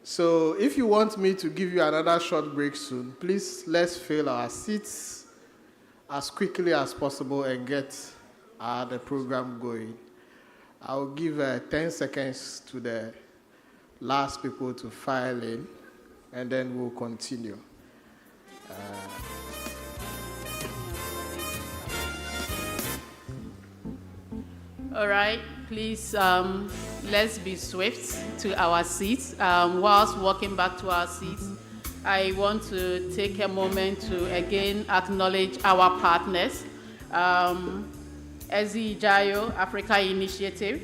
So if you want me to give you another short break soon, please let's fill our seats as quickly as possible and get the program going. I'll give 10 seconds to the last people to file in, and then we'll continue. All right, please, let's be swift to our seats. Whilst walking back to our seats, I want to take a moment to again acknowledge our partners. Ezi Jayo Africa Initiative,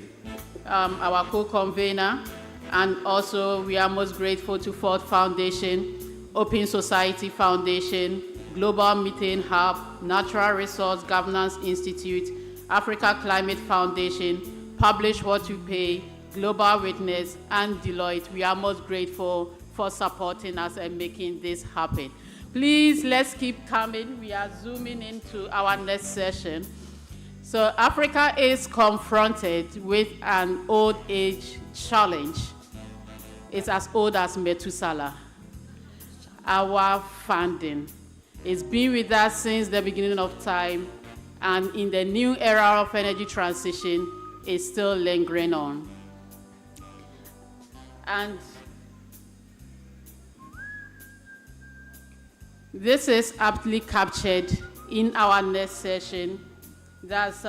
our co-convener, And also, we are most grateful to Ford Foundation, Open Society Foundation, Global Methane Hub, Natural Resource Governance Institute, Africa Climate Foundation, Publish What You Pay, Global Witness, and Deloitte. We are most grateful for supporting us and making this happen. Please, let's keep coming. We are zooming into our next session. So Africa is confronted with an old age challenge. It's as old as Methuselah. Our funding. It's been with us since the beginning of time, and in the new era of energy transition, it's still lingering on. And this is aptly captured in our next session. That's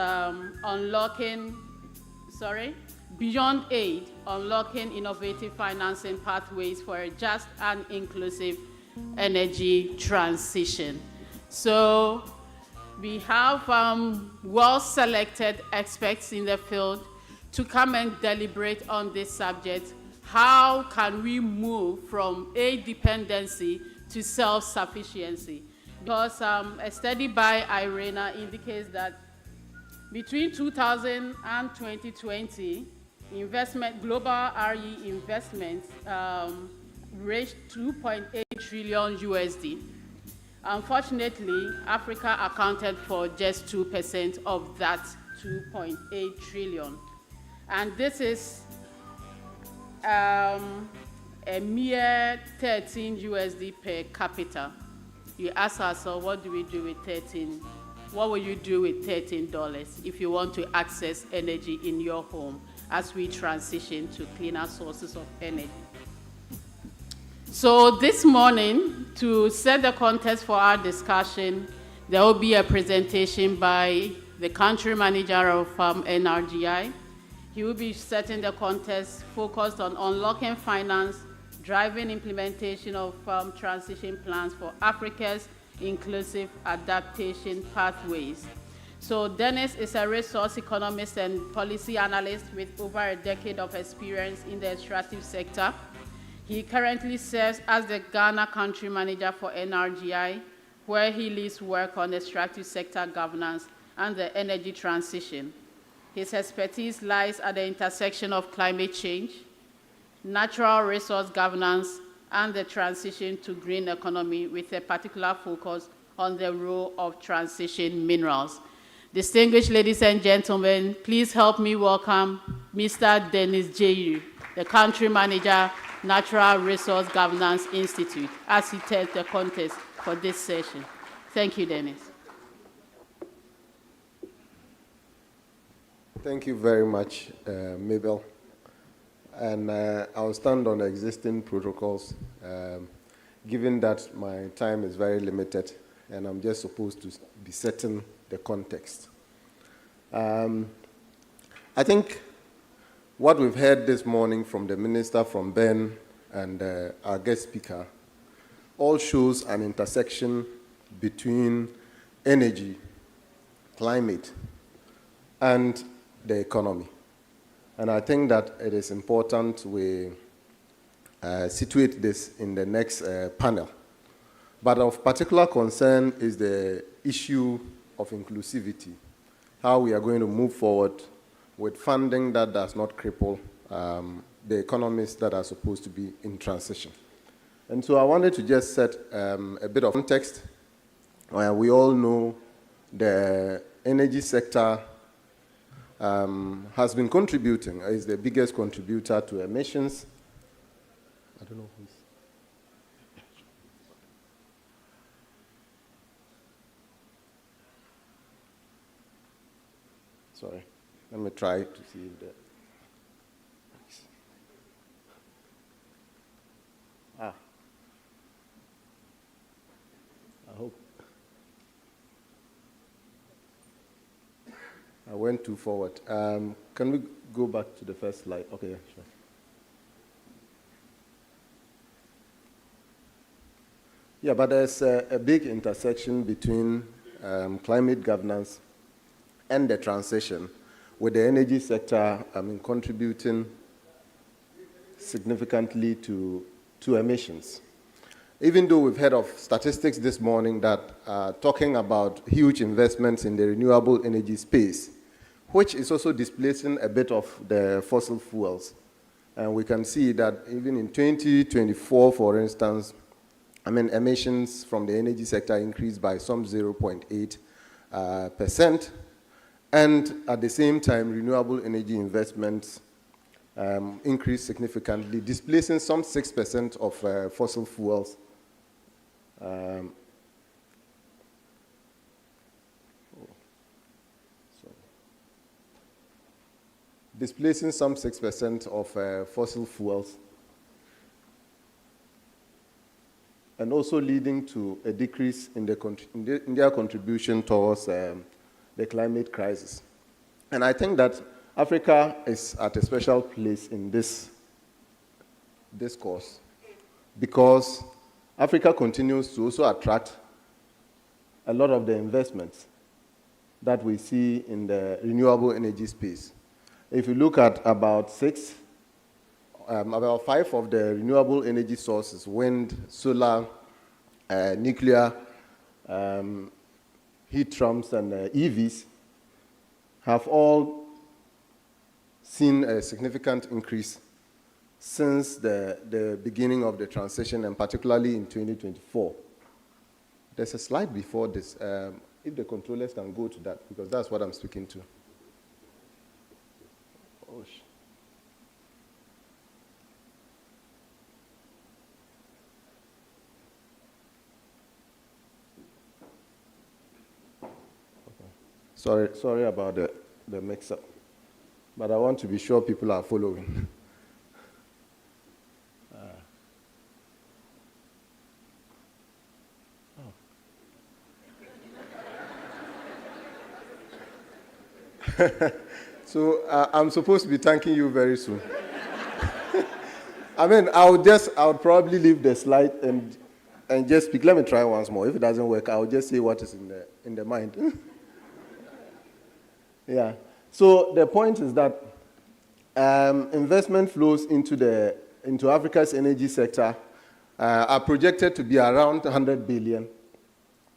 Beyond Aid, unlocking innovative financing pathways for a just and inclusive energy transition. So we have well-selected experts in the field to come and deliberate on this subject. How can we move from aid dependency to self-sufficiency? Because a study by IRENA indicates that between 2000 and 2020, global RE investments reached 2.8 trillion USD. Unfortunately, Africa accounted for just 2% of that 2.8 trillion. And this is a mere 13 USD per capita. You ask ourselves, what do we do with 13? What will you do with $13 if you want to access energy in your home as we transition to cleaner sources of energy? So this morning, to set the context for our discussion, there will be a presentation by the country manager of NRGI. He will be setting the context focused on unlocking finance, driving implementation of transition plans for Africa's inclusive adaptation pathways. So Dennis is a resource economist and policy analyst with over a decade of experience in the extractive sector. He currently serves as the Ghana country manager for NRGI, where he leads work on extractive sector governance and the energy transition. His expertise lies at the intersection of climate change, natural resource governance, and the transition to green economy, with a particular focus on the role of transition minerals. Distinguished ladies and gentlemen, please help me welcome Mr. Dennis Jeyu, the country manager, Natural Resource Governance Institute, as he tells the context for this session. Thank you, Dennis. Thank you very much, Mabel. And I'll stand on existing protocols, given that my time is very limited and I'm just supposed to be setting the context. I think what we've heard this morning from the minister, from Ben, and our guest speaker, all shows an intersection between energy, climate, and the economy. And I think that it is important we situate this in the next panel. But of particular concern is the issue of inclusivity, how we are going to move forward with funding that does not cripple the economies that are supposed to be in transition. And so I wanted to just set a bit of context. We all know the energy sector has been contributing, is the biggest contributor to emissions. I don't know who's. Sorry, let me try to see if that. I hope. I went too forward. Can we go back to the first slide? Okay, yeah, sure. Yeah, but there's a big intersection between climate governance and the transition, with the energy sector contributing significantly to emissions. Even though we've heard of statistics this morning that are talking about huge investments in the renewable energy space, which is also displacing a bit of the fossil fuels. And we can see that even in 2024, for instance, emissions from the energy sector increased by some 0.8%. And at the same time, renewable energy investments increased significantly, displacing some 6% of fossil fuels. Displacing some 6% of fossil fuels, and also leading to a decrease in their contribution towards the climate crisis. And I think that Africa is at a special place in this discourse because Africa continues to also attract a lot of the investments that we see in the renewable energy space. If you look at about 5 of the renewable energy sources, wind, solar, nuclear, heat pumps, and EVs, have all seen a significant increase since the beginning of the transition, and particularly in 2024. There's a slide before this. If the controllers can go to that, because that's what I'm speaking to. Oh, Sorry about the mix-up, but I want to be sure people are following. So I'm supposed to be thanking you very soon. I would probably leave the slide and just speak. Let me try once more. If it doesn't work, I'll just say what is in the mind. Yeah. So the point is that investment flows into Africa's energy sector are projected to be around 100 billion,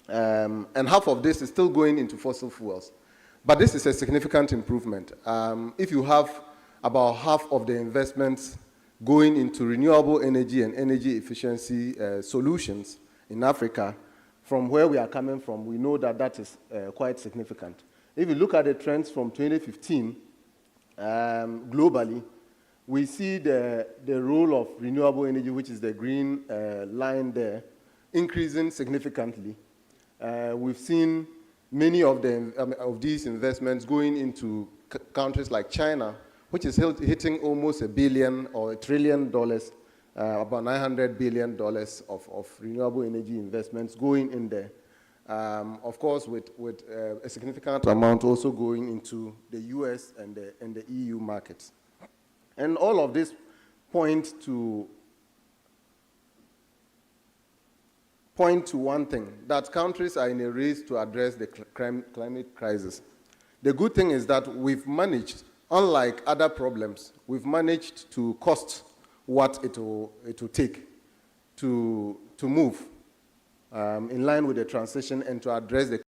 and half of this is still going into fossil fuels. But this is a significant improvement. If you have about half of the investments going into renewable energy and energy efficiency solutions in Africa, from where we are coming from, we know that that is quite significant. If you look at the trends from 2015, globally, we see the role of renewable energy, which is the green line there, increasing significantly. We've seen many of these investments going into countries like China, which is hitting almost $1 billion or $1 trillion, about $900 billion of renewable energy investments going in there. Of course, with a significant amount also going into the US and the EU markets. And all of this point to one thing, that countries are in a race to address the climate crisis. The good thing is that we've managed, unlike other problems, we've managed to cost what it will take to move in line with the transition and to address the